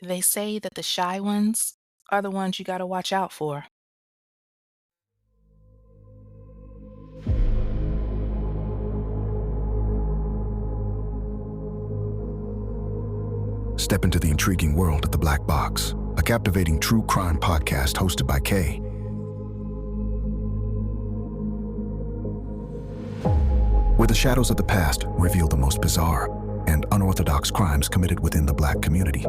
They say that the shy ones are the ones you gotta watch out for. Step into the intriguing world of The Black Box, a captivating true crime podcast hosted by Kay, where the shadows of the past reveal the most bizarre and unorthodox crimes committed within the Black community.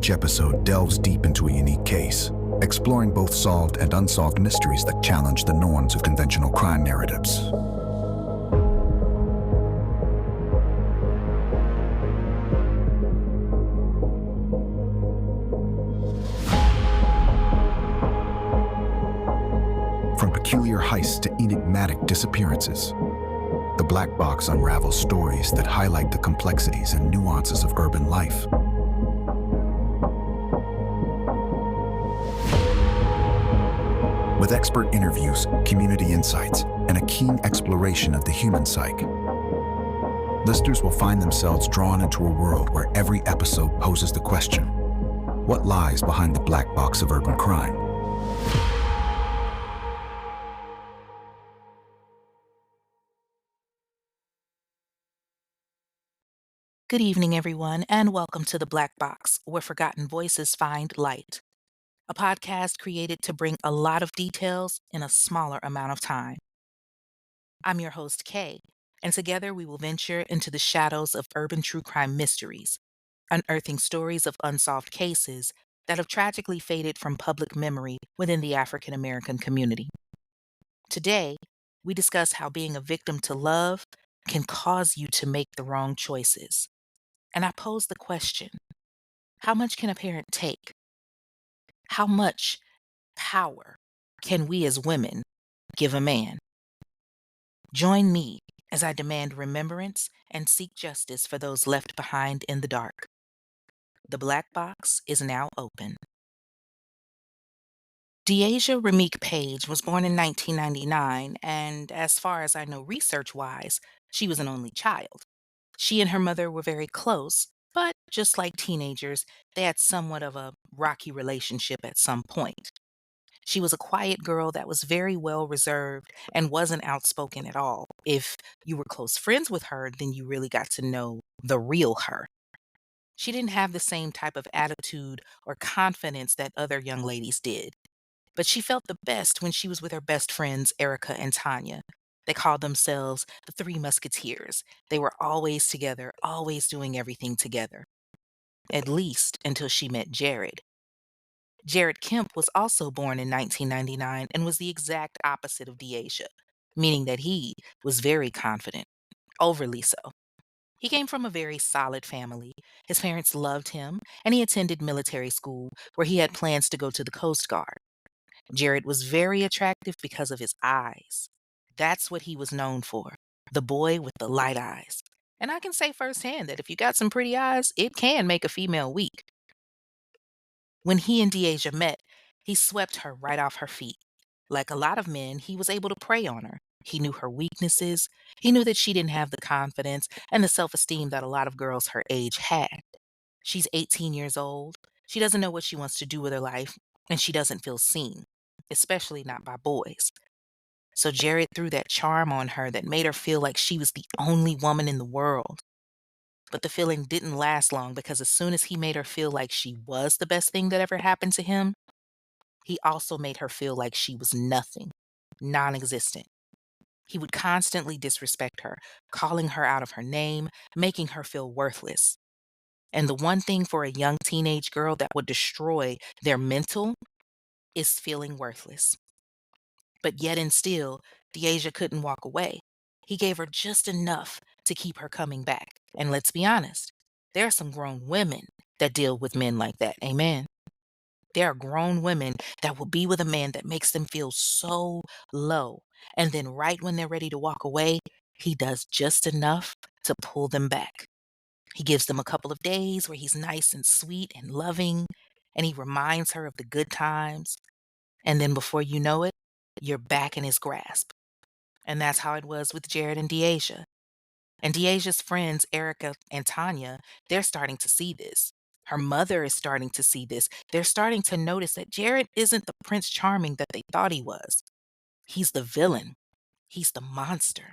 Each episode delves deep into a unique case, exploring both solved and unsolved mysteries that challenge the norms of conventional crime narratives. From peculiar heists to enigmatic disappearances, The Black Box unravels stories that highlight the complexities and nuances of urban life. With expert interviews, community insights, and a keen exploration of the human psyche, listeners will find themselves drawn into a world where every episode poses the question, what lies behind the black box of urban crime? Good evening, everyone, and welcome to The Black Box, where forgotten voices find light. A podcast created to bring a lot of details in a smaller amount of time. I'm your host, Kay, and together we will venture into the shadows of urban true crime mysteries, unearthing stories of unsolved cases that have tragically faded from public memory within the African American community. Today, we discuss how being a victim to love can cause you to make the wrong choices. And I pose the question, how much can a parent take? How much power can we as women give a man? Join me as I demand remembrance and seek justice for those left behind in the dark. The Black Box is now open. Deasia Ramik Page was born in 1999, and as far as I know research wise, she was an only child. She and her mother were very close, but just like teenagers, they had somewhat of a rocky relationship at some point. She was a quiet girl that was very well reserved and wasn't outspoken at all. If you were close friends with her, then you really got to know the real her. She didn't have the same type of attitude or confidence that other young ladies did. But she felt the best when she was with her best friends, Erica and Tanya. They called themselves the Three Musketeers. They were always together, always doing everything together. At least until she met Jared. Jared Kemp was also born in 1999 and was the exact opposite of Deasia, meaning that he was very confident, overly so. He came from a very solid family. His parents loved him, and he attended military school where he had plans to go to the Coast Guard. Jared was very attractive because of his eyes. That's what he was known for, the boy with the light eyes. And I can say firsthand that if you got some pretty eyes, it can make a female weak. When he and Deasia met, he swept her right off her feet. Like a lot of men, he was able to prey on her. He knew her weaknesses. He knew that she didn't have the confidence and the self esteem that a lot of girls her age had. She's 18 years old. She doesn't know what she wants to do with her life, and she doesn't feel seen, especially not by boys. So Jared threw that charm on her that made her feel like she was the only woman in the world. But the feeling didn't last long because as soon as he made her feel like she was the best thing that ever happened to him, he also made her feel like she was nothing, non existent. He would constantly disrespect her, calling her out of her name, making her feel worthless. And the one thing for a young teenage girl that would destroy their mental is feeling worthless. But yet and still, Deasia couldn't walk away. He gave her just enough to keep her coming back. And let's be honest, there are some grown women that deal with men like that. Amen. There are grown women that will be with a man that makes them feel so low. And then, right when they're ready to walk away, he does just enough to pull them back. He gives them a couple of days where he's nice and sweet and loving, and he reminds her of the good times. And then, before you know it, you're back in his grasp. And that's how it was with Jared and Deasia. And Deasia's friends, Erica and Tanya, they're starting to see this. Her mother is starting to see this. They're starting to notice that Jared isn't the Prince Charming that they thought he was. He's the villain. He's the monster.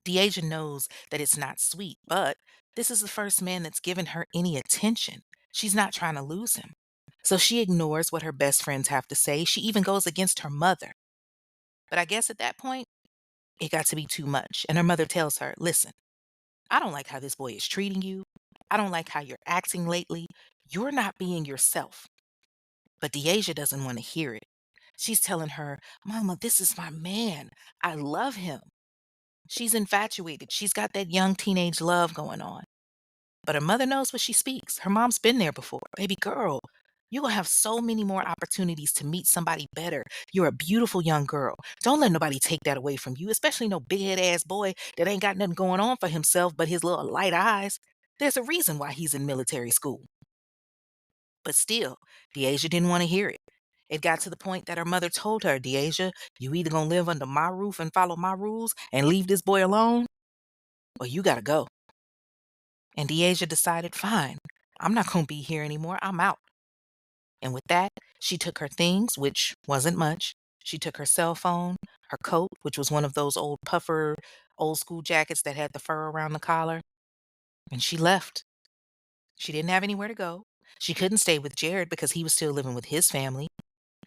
Deasia knows that it's not sweet, but this is the first man that's given her any attention. She's not trying to lose him. So she ignores what her best friends have to say. She even goes against her mother. But I guess at that point, it got to be too much. And her mother tells her, listen, I don't like how this boy is treating you. I don't like how you're acting lately. You're not being yourself. But Deasia doesn't want to hear it. She's telling her, Mama, this is my man. I love him. She's infatuated. She's got that young teenage love going on. But her mother knows what she speaks. Her mom's been there before. Baby girl, you're going to have so many more opportunities to meet somebody better. You're a beautiful young girl. Don't let nobody take that away from you, especially no big head ass boy that ain't got nothing going on for himself but his little light eyes. There's a reason why he's in military school. But still, Deasia didn't want to hear it. It got to the point that her mother told her, Deasia, you either gonna live under my roof and follow my rules and leave this boy alone, or you gotta go. And Deasia decided, fine, I'm not gonna be here anymore. I'm out. And with that, she took her things, which wasn't much. She took her cell phone, her coat, which was one of those old puffer, old school jackets that had the fur around the collar, and she left. She didn't have anywhere to go. She couldn't stay with Jared because he was still living with his family.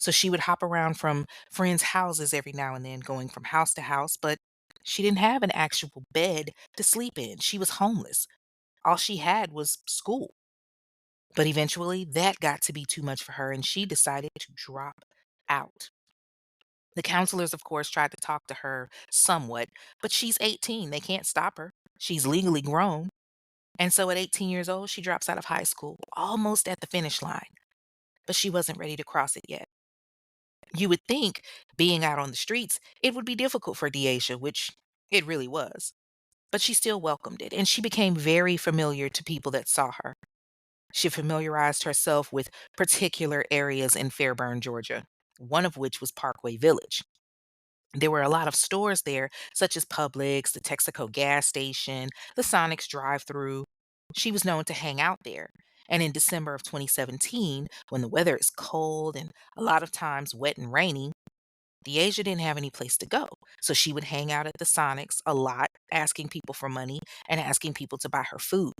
So she would hop around from friends' houses every now and then, going from house to house, but she didn't have an actual bed to sleep in. She was homeless. All she had was school. But eventually, that got to be too much for her, and she decided to drop out. The counselors, of course, tried to talk to her somewhat, but she's 18. They can't stop her. She's legally grown. And so at 18 years old, she drops out of high school, almost at the finish line, but she wasn't ready to cross it yet. You would think, being out on the streets, it would be difficult for Deasia, which it really was. But she still welcomed it, and she became very familiar to people that saw her. She familiarized herself with particular areas in Fairburn, Georgia, one of which was Parkway Village. There were a lot of stores there, such as Publix, the Texaco gas station, the Sonic's drive-through. She was known to hang out there. And in December of 2017, when the weather is cold and a lot of times wet and rainy, Deasia didn't have any place to go. So she would hang out at the Sonics a lot, asking people for money and asking people to buy her food.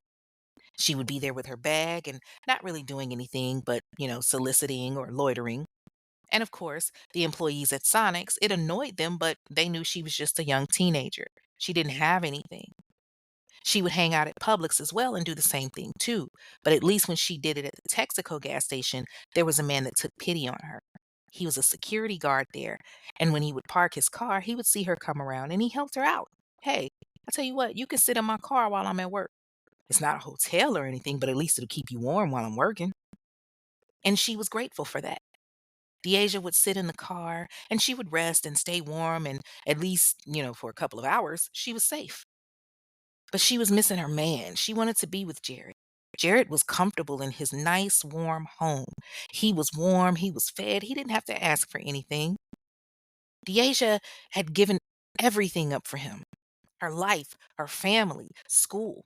She would be there with her bag and not really doing anything but, soliciting or loitering. And of course, the employees at Sonics, it annoyed them, but they knew she was just a young teenager. She didn't have anything. She would hang out at Publix as well and do the same thing too. But at least when she did it at the Texaco gas station, there was a man that took pity on her. He was a security guard there. And when he would park his car, he would see her come around and he helped her out. Hey, I tell you what, you can sit in my car while I'm at work. It's not a hotel or anything, but at least it'll keep you warm while I'm working. And she was grateful for that. Deasia would sit in the car and she would rest and stay warm, and at least, for a couple of hours, she was safe. But she was missing her man. She wanted to be with Jared. Jared was comfortable in his nice, warm home. He was warm, he was fed, he didn't have to ask for anything. Deasia had given everything up for him, her life, her family, school.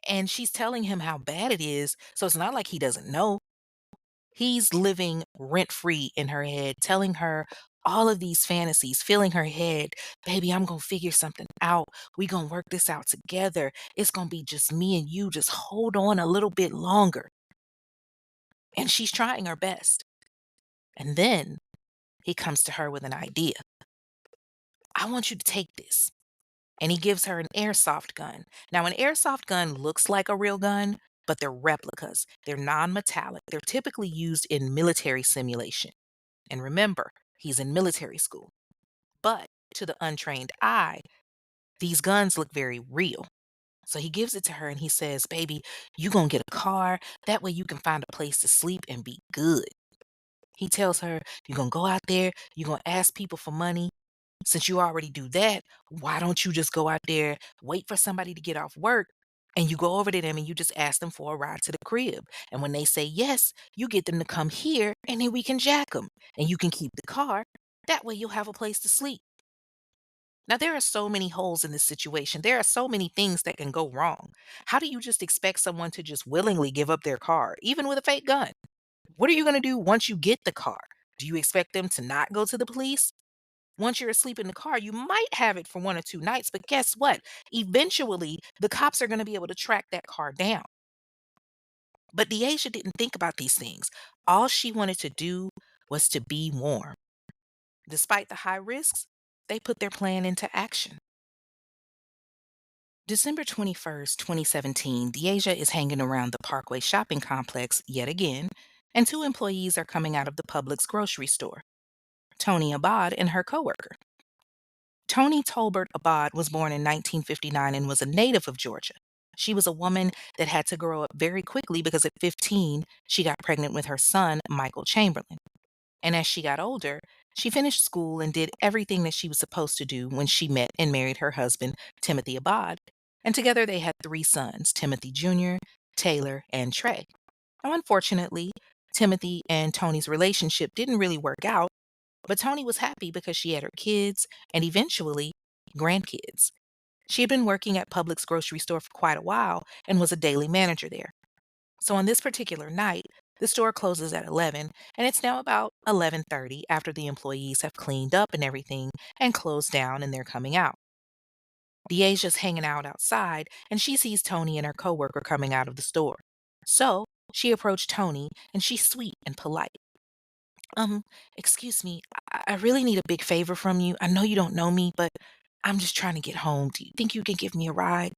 And she's telling him how bad it is, so it's not like he doesn't know. He's living rent free in her head, telling her all of these fantasies, filling her head. Baby, I'm going to figure something out. We going to work this out together. It's going to be just me and you. Just hold on a little bit longer. And she's trying her best. And then he comes to her with an idea. I want you to take this. And he gives her an airsoft gun. Now, an airsoft gun looks like a real gun, but they're replicas. They're non metallic. They're typically used in military simulation. And remember, he's in military school. But to the untrained eye, these guns look very real. So he gives it to her and he says, baby, you gonna get a car. That way you can find a place to sleep and be good. He tells her, you're gonna go out there, you're gonna ask people for money. Since you already do that, why don't you just go out there, wait for somebody to get off work, and you go over to them and you just ask them for a ride to the crib. And when they say yes, you get them to come here and then we can jack them. And you can keep the car. That way you'll have a place to sleep. Now, there are so many holes in this situation. There are so many things that can go wrong. How do you just expect someone to just willingly give up their car, even with a fake gun? What are you going to do once you get the car? Do you expect them to not go to the police? Once you're asleep in the car, you might have it for 1 or 2 nights, but guess what? Eventually, the cops are going to be able to track that car down. But Deasia didn't think about these things. All she wanted to do was to be warm. Despite the high risks, they put their plan into action. December 21st, 2017, Deasia is hanging around the Parkway shopping complex yet again, and two employees are coming out of the Publix grocery store, Tony Abad and her coworker. Tony Tolbert Abad was born in 1959 and was a native of Georgia. She was a woman that had to grow up very quickly because at 15, she got pregnant with her son, Michael Chamberlain. And as she got older, she finished school and did everything that she was supposed to do when she met and married her husband, Timothy Abad. And together they had three sons, Timothy Jr., Taylor, and Trey. Now, unfortunately, Timothy and Tony's relationship didn't really work out, but Tony was happy because she had her kids and eventually grandkids. She had been working at Publix grocery store for quite a while and was a daily manager there. So on this particular night, the store closes at 11 and it's now about 11:30 after the employees have cleaned up and everything and closed down and they're coming out. Deasia's hanging out outside and she sees Tony and her coworker coming out of the store. So she approached Tony and she's sweet and polite. Um, excuse me, I really need a big favor from you. I know you don't know me, but I'm just trying to get home. Do you think you can give me a ride?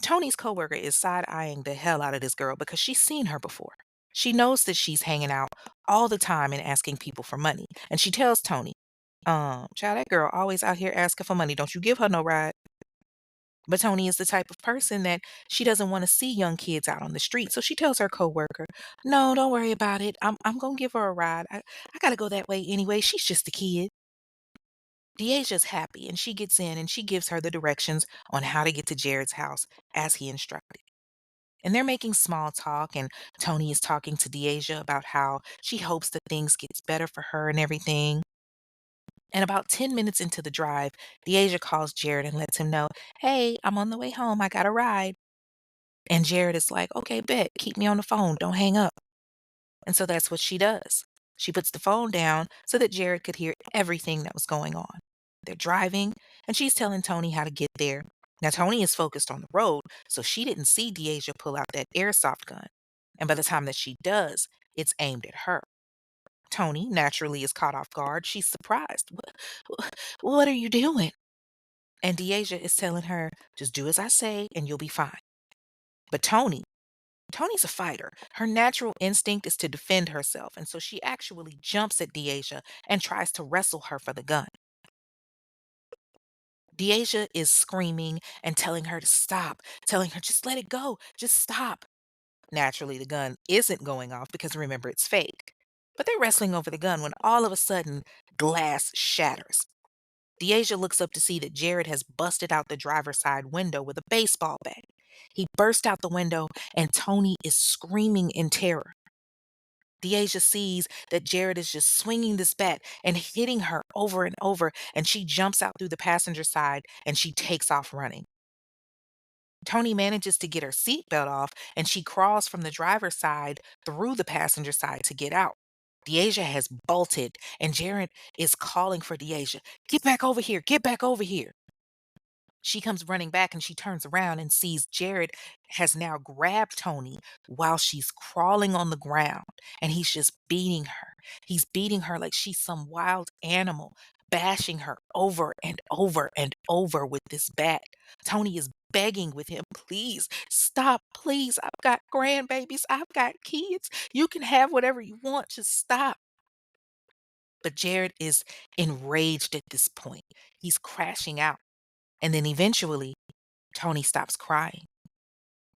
Tony's coworker is side eyeing the hell out of this girl because she's seen her before. She knows that she's hanging out all the time and asking people for money. And she tells Tony, child, that girl always out here asking for money. Don't you give her no ride. But Tony is the type of person that she doesn't want to see young kids out on the street. So she tells her coworker, no, don't worry about it. I'm gonna give her a ride. I gotta go that way anyway. She's just a kid. Deaja's happy and she gets in and she gives her the directions on how to get to Jared's house as he instructed. And they're making small talk, and Tony is talking to Deasia about how she hopes that things gets better for her and everything. And about 10 minutes into the drive, Deasia calls Jared and lets him know, hey, I'm on the way home. I got a ride. And Jared is like, okay, bet, keep me on the phone. Don't hang up. And so that's what she does. She puts the phone down so that Jared could hear everything that was going on. They're driving, and she's telling Tony how to get there. Now, Tony is focused on the road, so she didn't see Deasia pull out that airsoft gun. And by the time that she does, it's aimed at her. Tony naturally is caught off guard. She's surprised. What are you doing? And Deasia is telling her, just do as I say and you'll be fine. But Tony's a fighter. Her natural instinct is to defend herself, and so she actually jumps at Deasia and tries to wrestle her for the gun. Deasia is screaming and telling her to stop, telling her, just let it go, just stop. Naturally, the gun isn't going off because remember, it's fake. But they're wrestling over the gun when all of a sudden, glass shatters. Deasia looks up to see that Jared has busted out the driver's side window with a baseball bat. He burst out the window, and Tony is screaming in terror. Deasia sees that Jared is just swinging this bat and hitting her over and over, and she jumps out through the passenger side and she takes off running. Tony manages to get her seatbelt off and she crawls from the driver's side through the passenger side to get out. Deasia has bolted and Jared is calling for Deasia. Get back over here. Get back over here. She comes running back and she turns around and sees Jared has now grabbed Tony while she's crawling on the ground and he's just beating her. He's beating her like she's some wild animal, bashing her over and over and over with this bat. Tony is begging with him, please stop, please. I've got grandbabies, I've got kids. You can have whatever you want, just stop. But Jared is enraged at this point. He's crashing out. And then eventually, Tony stops crying.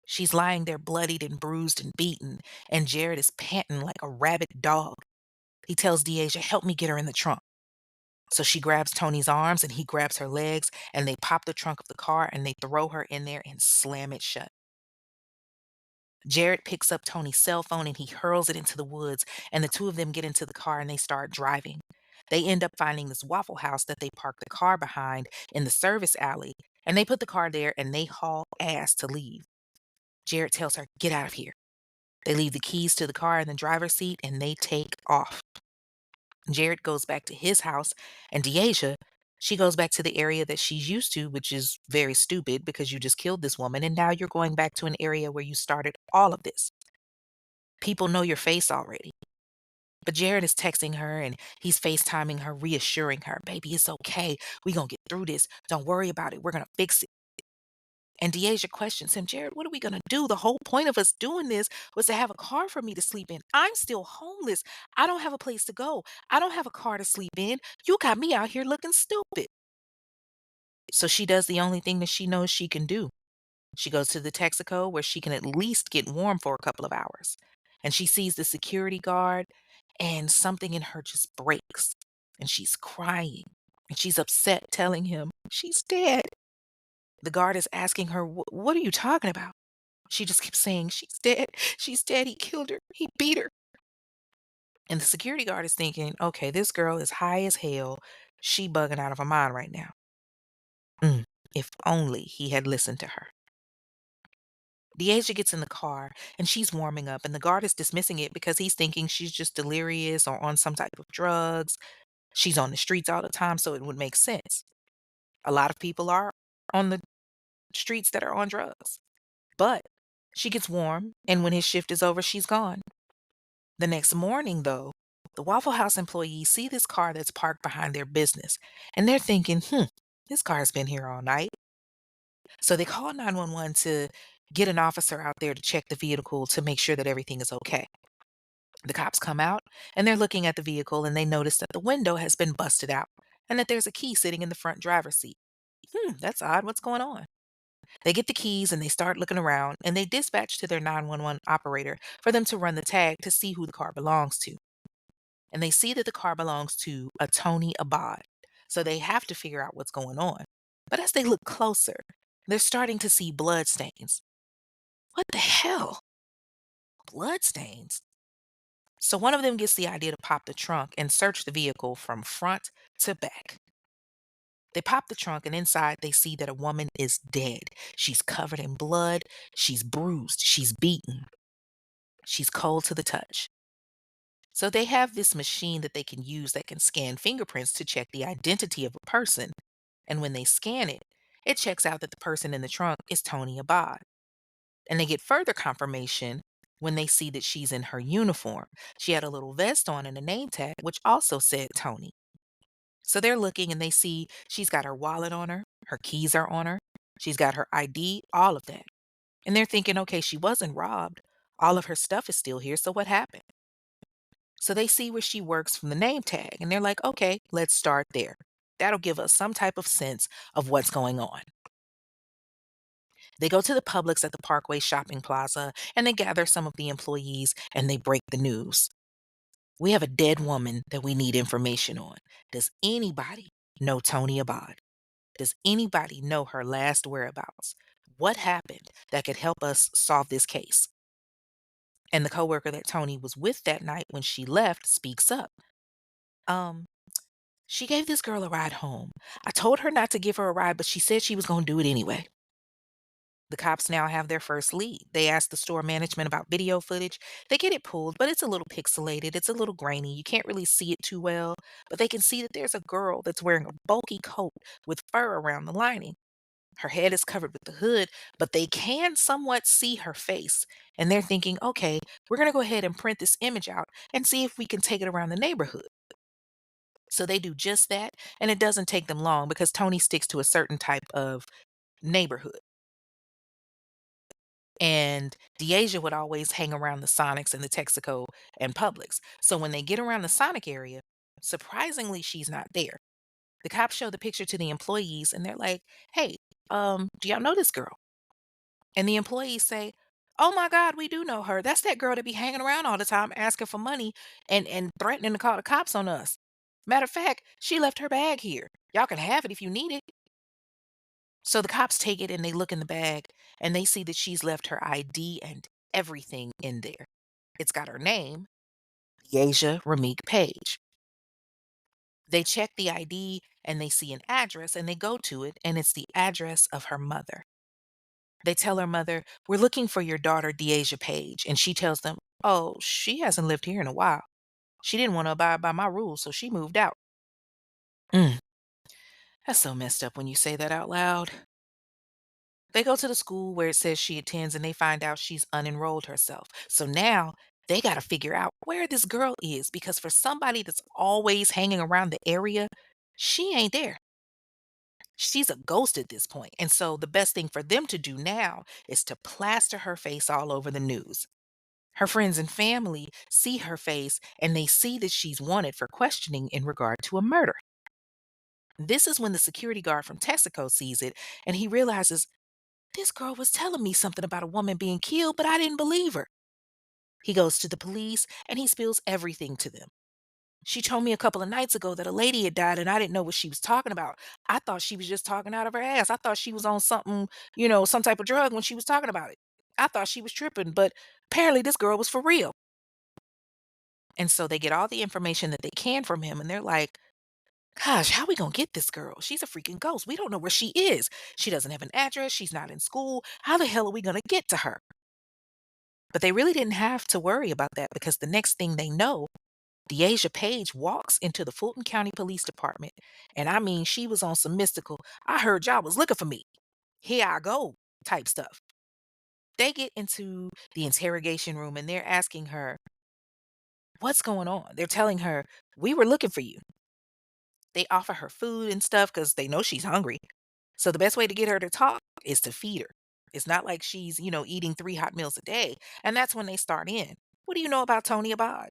She's lying there bloodied and bruised and beaten, and Jared is panting like a rabid dog. He tells Deasia, help me get her in the trunk. So she grabs Tony's arms and he grabs her legs, and they pop the trunk of the car and they throw her in there and slam it shut. Jared picks up Tony's cell phone and he hurls it into the woods, and the two of them get into the car and they start driving. They end up finding this Waffle House that they park the car behind in the service alley, and they put the car there and they haul ass to leave. Jared tells her, "Get out of here." They leave the keys to the car in the driver's seat and they take off. Jared goes back to his house, and Deasia, she goes back to the area that she's used to, which is very stupid because you just killed this woman, and now you're going back to an area where you started all of this. People know your face already. But Jared is texting her and he's FaceTiming her, reassuring her, "Baby, it's okay. We gonna get through this. Don't worry about it. We're gonna fix it." And Deasia questions him, "Jared, what are we gonna do? The whole point of us doing this was to have a car for me to sleep in. I'm still homeless. I don't have a place to go. I don't have a car to sleep in. You got me out here looking stupid." So she does the only thing that she knows she can do. She goes to the Texaco where she can at least get warm for a couple of hours. And she sees the security guard, and something in her just breaks. And she's crying. And she's upset, telling him she's dead. The guard is asking her, What are you talking about?" She just keeps saying, "She's dead. She's dead. He killed her. He beat her." And the security guard is thinking, okay, this girl is high as hell. She bugging out of her mind right now. Mm, if only he had listened to her. Deasia gets in the car and she's warming up, and the guard is dismissing it because he's thinking she's just delirious or on some type of drugs. She's on the streets all the time, so it would make sense. A lot of people are on the streets that are on drugs. But she gets warm, and when his shift is over, she's gone. The next morning, though, the Waffle House employees see this car that's parked behind their business, and they're thinking, this car's been here all night. So they call 911 to get an officer out there to check the vehicle to make sure that everything is okay. The cops come out and they're looking at the vehicle and they notice that the window has been busted out and that there's a key sitting in the front driver's seat. That's odd. What's going on? They get the keys and they start looking around and they dispatch to their 911 operator for them to run the tag to see who the car belongs to. And they see that the car belongs to a Tony Abad. So they have to figure out what's going on. But as they look closer, they're starting to see blood stains. What the hell? Blood stains? So one of them gets the idea to pop the trunk and search the vehicle from front to back. They pop the trunk and inside they see that a woman is dead. She's covered in blood, she's bruised, she's beaten, she's cold to the touch. So they have this machine that they can use that can scan fingerprints to check the identity of a person. And when they scan it, it checks out that the person in the trunk is Tony Abad. And they get further confirmation when they see that she's in her uniform. She had a little vest on and a name tag, which also said Tony. So they're looking and they see she's got her wallet on her keys are on her, she's got her ID, all of that. And they're thinking, okay, she wasn't robbed. All of her stuff is still here. So what happened? So they see where she works from the name tag and they're like, okay, let's start there. That'll give us some type of sense of what's going on. They go to the Publix at the Parkway Shopping Plaza and they gather some of the employees and they break the news. "We have a dead woman that we need information on. Does anybody know Tony Abad? Does anybody know her last whereabouts? What happened that could help us solve this case?" And the coworker that Tony was with that night when she left speaks up. Um, she gave this girl a ride home. I told her not to give her a ride, but she said she was going to do it anyway. The cops now have their first lead. They ask the store management about video footage. They get it pulled, but it's a little pixelated. It's a little grainy. You can't really see it too well, but they can see that there's a girl that's wearing a bulky coat with fur around the lining. Her head is covered with the hood, but they can somewhat see her face. And they're thinking, okay, we're going to go ahead and print this image out and see if we can take it around the neighborhood. So they do just that, and it doesn't take them long because Tony sticks to a certain type of neighborhood. And Deasia would always hang around the Sonics and the Texaco and Publix. So when they get around the Sonic area, surprisingly, she's not there. The cops show the picture to the employees and they're like, hey, do y'all know this girl? And the employees say, oh my God, we do know her. That's that girl that be hanging around all the time asking for money and threatening to call the cops on us. Matter of fact, she left her bag here. Y'all can have it if you need it. So the cops take it and they look in the bag and they see that she's left her ID and everything in there. It's got her name, Yasia Ramik Page. They check the ID and they see an address and they go to it, and it's the address of her mother. They tell her mother, "We're looking for your daughter, Deasia Page." And she tells them, "Oh, she hasn't lived here in a while. She didn't want to abide by my rules, so she moved out." Mm, that's so messed up when you say that out loud. They go to the school where it says she attends and they find out she's unenrolled herself. So now they got to figure out where this girl is, because for somebody that's always hanging around the area, she ain't there. She's a ghost at this point. And so the best thing for them to do now is to plaster her face all over the news. Her friends and family see her face and they see that she's wanted for questioning in regard to a murder. This is when the security guard from Texaco sees it and he realizes, this girl was telling me something about a woman being killed, but I didn't believe her. He goes to the police and he spills everything to them. She told me a couple of nights ago that a lady had died and I didn't know what she was talking about. I thought she was just talking out of her ass. I thought she was on something, some type of drug when she was talking about it. I thought she was tripping, but apparently this girl was for real. And so they get all the information that they can from him and they're like, gosh, how we going to get this girl? She's a freaking ghost. We don't know where she is. She doesn't have an address. She's not in school. How the hell are we going to get to her? But they really didn't have to worry about that, because the next thing they know, Deasia Page walks into the Fulton County Police Department. And I mean, she was on some mystical, "I heard y'all was looking for me. Here I go" type stuff. They get into the interrogation room and they're asking her, "What's going on?" They're telling her, "We were looking for you." They offer her food and stuff because they know she's hungry. So the best way to get her to talk is to feed her. It's not like she's, eating 3 hot meals a day. And that's when they start in. "What do you know about Tony Abad?"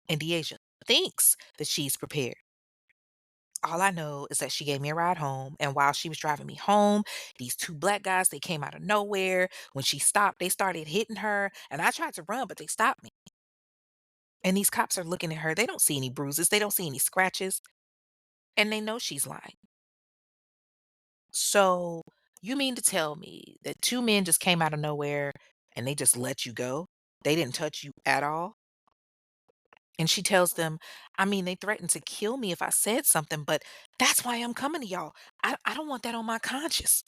And Deasia thinks that she's prepared. "All I know is that she gave me a ride home, and while she was driving me home, these two black guys, they came out of nowhere. When she stopped, they started hitting her, and I tried to run, but they stopped me." And these cops are looking at her. They don't see any bruises, they don't see any scratches, and they know she's lying. "So, you mean to tell me that two men just came out of nowhere and they just let you go? They didn't touch you at all?" And she tells them, "I mean, they threatened to kill me if I said something, but that's why I'm coming to y'all. I don't want that on my conscience."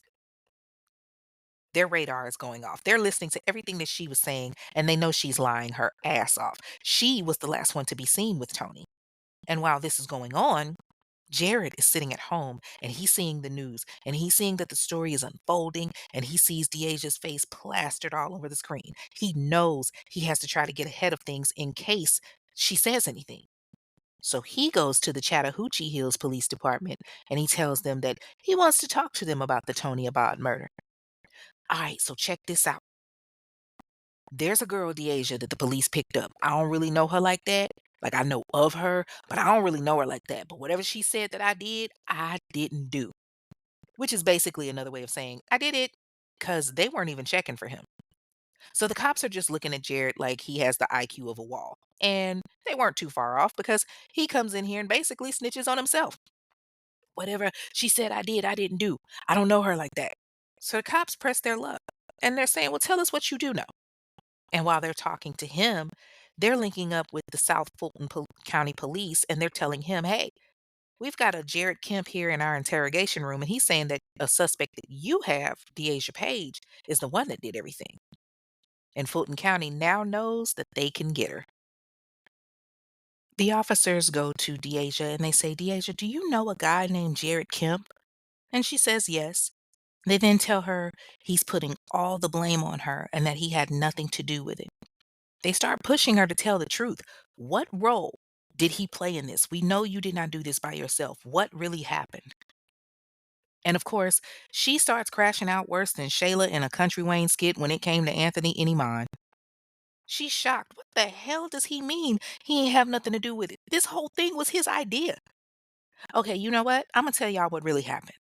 Their radar is going off. They're listening to everything that she was saying, and they know she's lying her ass off. She was the last one to be seen with Tony. And while this is going on, Jared is sitting at home and he's seeing the news and he's seeing that the story is unfolding and he sees Deasia's face plastered all over the screen. He knows he has to try to get ahead of things in case she says anything. So he goes to the Chattahoochee Hills Police Department and he tells them that he wants to talk to them about the Tony Abad murder. All right, so check this out. There's a girl, Deasia, that the police picked up. I don't really know her like that. Like, I know of her, but I don't really know her like that. But whatever she said that I didn't do. Which is basically another way of saying, I did it, because they weren't even checking for him. So the cops are just looking at Jared like he has the IQ of a wall. And they weren't too far off, because he comes in here and basically snitches on himself. "Whatever she said I didn't do. I don't know her like that." So the cops press their luck and they're saying, "Well, tell us what you do know." And while they're talking to him, they're linking up with the South Fulton County Police and they're telling him, "Hey, we've got a Jared Kemp here in our interrogation room, and he's saying that a suspect that you have, Deasia Page, is the one that did everything." And Fulton County now knows that they can get her. The officers go to Deasia and they say, "Deasia, do you know a guy named Jared Kemp?" And she says yes. They then tell her he's putting all the blame on her and that he had nothing to do with it. They start pushing her to tell the truth. What role did he play in this? We know you did not do this by yourself. What really happened? And of course, she starts crashing out worse than Shayla in a Country Wayne skit when it came to Anthony Anyman. She's shocked. What the hell does he mean? He ain't have nothing to do with it. This whole thing was his idea. Okay, you know what? I'm going to tell y'all what really happened.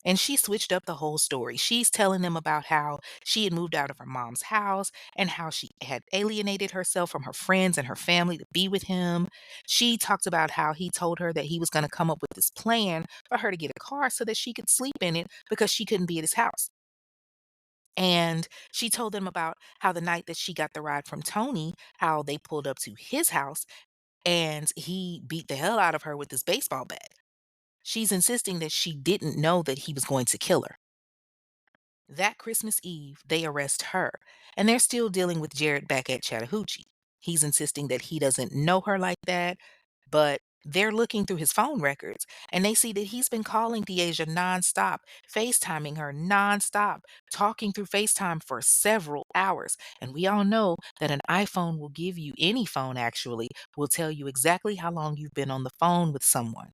And she switched up the whole story. She's telling them about how she had moved out of her mom's house and how she had alienated herself from her friends and her family to be with him. She talked about how he told her that he was going to come up with this plan for her to get a car so that she could sleep in it because she couldn't be at his house. And she told them about how the night that she got the ride from Tony, how they pulled up to his house and he beat the hell out of her with this baseball bat. She's insisting that she didn't know that he was going to kill her. That Christmas Eve, they arrest her, and they're still dealing with Jared back at Chattahoochee. He's insisting that he doesn't know her like that, but they're looking through his phone records and they see that he's been calling Deasia nonstop, FaceTiming her nonstop, talking through FaceTime for several hours. And we all know that an iPhone will give you, any phone actually, will tell you exactly how long you've been on the phone with someone.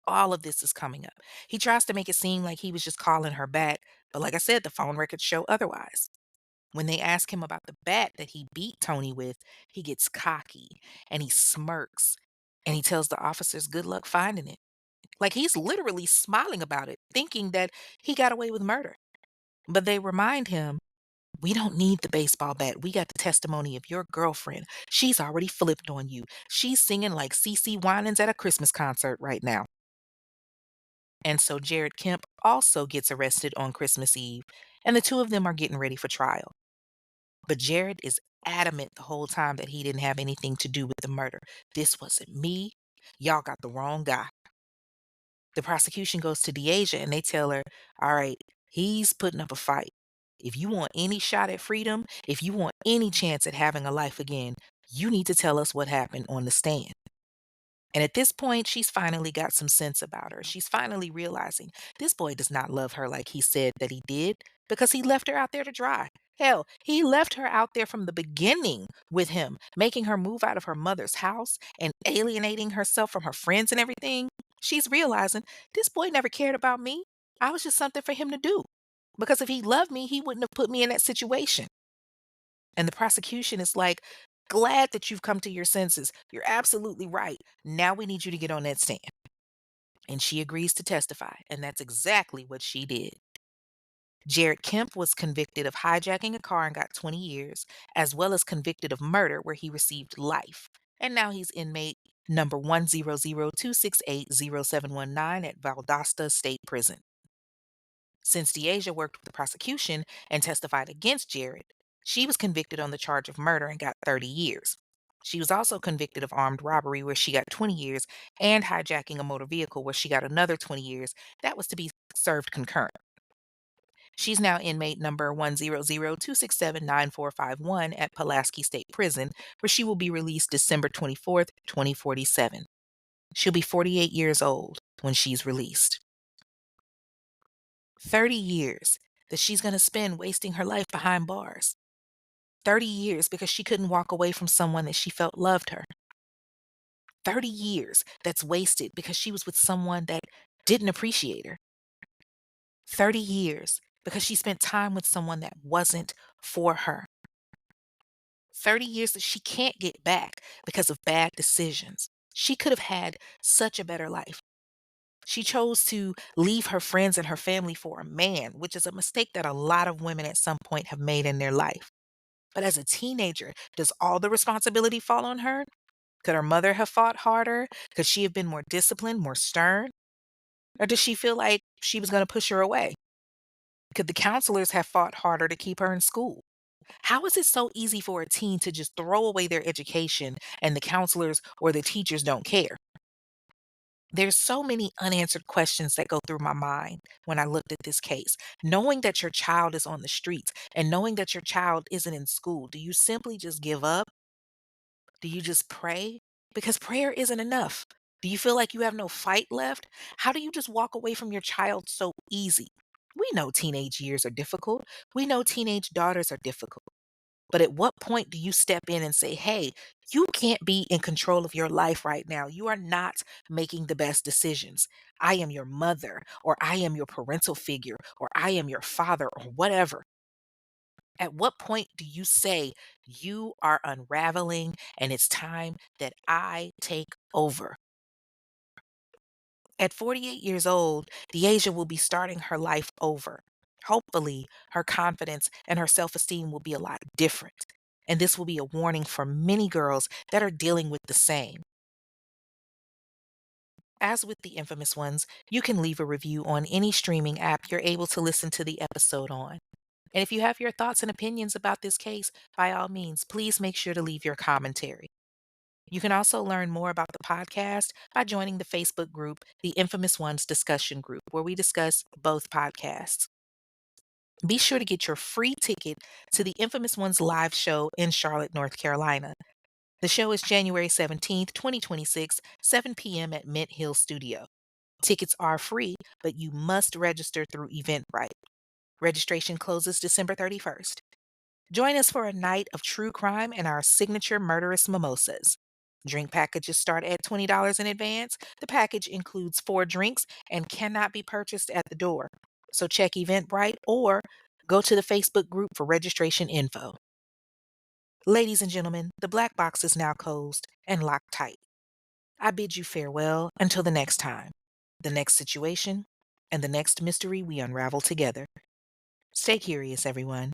All of this is coming up. He tries to make it seem like he was just calling her back, but like I said, the phone records show otherwise. When they ask him about the bat that he beat Tony with, he gets cocky and he smirks and he tells the officers good luck finding it. Like he's literally smiling about it, thinking that he got away with murder. But they remind him, we don't need the baseball bat. We got the testimony of your girlfriend. She's already flipped on you. She's singing like CC Winans at a Christmas concert right now. And so Jared Kemp also gets arrested on Christmas Eve, and the two of them are getting ready for trial. But Jared is adamant the whole time that he didn't have anything to do with the murder. This wasn't me. Y'all got the wrong guy. The prosecution goes to Deasia and they tell her, all right, he's putting up a fight. If you want any shot at freedom, if you want any chance at having a life again, you need to tell us what happened on the stand. And at this point, she's finally got some sense about her. She's finally realizing this boy does not love her like he said that he did because he left her out there to dry. Hell, he left her out there from the beginning with him, making her move out of her mother's house and alienating herself from her friends and everything. She's realizing this boy never cared about me. I was just something for him to do. Because if he loved me, he wouldn't have put me in that situation. And the prosecution is like, glad that you've come to your senses. You're absolutely right. Now we need you to get on that stand. And she agrees to testify. And that's exactly what she did. Jared Kemp was convicted of hijacking a car and got 20 years, as well as convicted of murder, where he received life. And now he's inmate number 10026800719 at Valdosta State Prison. Since Deasia worked with the prosecution and testified against Jared, she was convicted on the charge of murder and got 30 years. She was also convicted of armed robbery, where she got 20 years, and hijacking a motor vehicle, where she got another 20 years. That was to be served concurrent. She's now inmate number 10026794451 at Pulaski State Prison, where she will be released December 24th, 2047. She'll be 48 years old when she's released. 30 years that she's going to spend wasting her life behind bars. 30 years because she couldn't walk away from someone that she felt loved her. 30 years that's wasted because she was with someone that didn't appreciate her. 30 years because she spent time with someone that wasn't for her. 30 years that she can't get back because of bad decisions. She could have had such a better life. She chose to leave her friends and her family for a man, which is a mistake that a lot of women at some point have made in their life. But as a teenager, does all the responsibility fall on her? Could her mother have fought harder? Could she have been more disciplined, more stern? Or does she feel like she was going to push her away? Could the counselors have fought harder to keep her in school? How is it so easy for a teen to just throw away their education and the counselors or the teachers don't care? There's so many unanswered questions that go through my mind when I looked at this case. Knowing that your child is on the streets and knowing that your child isn't in school, do you simply just give up? Do you just pray? Because prayer isn't enough. Do you feel like you have no fight left? How do you just walk away from your child so easy? We know teenage years are difficult. We know teenage daughters are difficult. But at what point do you step in and say, hey, you can't be in control of your life right now? You are not making the best decisions. I am your mother, or I am your parental figure, or I am your father, or whatever. At what point do you say, you are unraveling and it's time that I take over? At 48 years old, Deasia will be starting her life over. Hopefully, her confidence and her self esteem will be a lot different. And this will be a warning for many girls that are dealing with the same. As with the infamous ones, you can leave a review on any streaming app you're able to listen to the episode on. And if you have your thoughts and opinions about this case, by all means, please make sure to leave your commentary. You can also learn more about the podcast by joining the Facebook group, the Infamous Ones Discussion Group, where we discuss both podcasts. Be sure to get your free ticket to the Infamous Ones live show in Charlotte, North Carolina. The show is January 17th, 2026, 7 p.m. at Mint Hill Studio. Tickets are free, but you must register through Eventbrite. Registration closes December 31st. Join us for a night of true crime and our signature murderous mimosas. Drink packages start at $20 in advance. The package includes 4 drinks and cannot be purchased at the door. So check Eventbrite or go to the Facebook group for registration info. Ladies and gentlemen, the black box is now closed and locked tight. I bid you farewell until the next time, the next situation, and the next mystery we unravel together. Stay curious, everyone.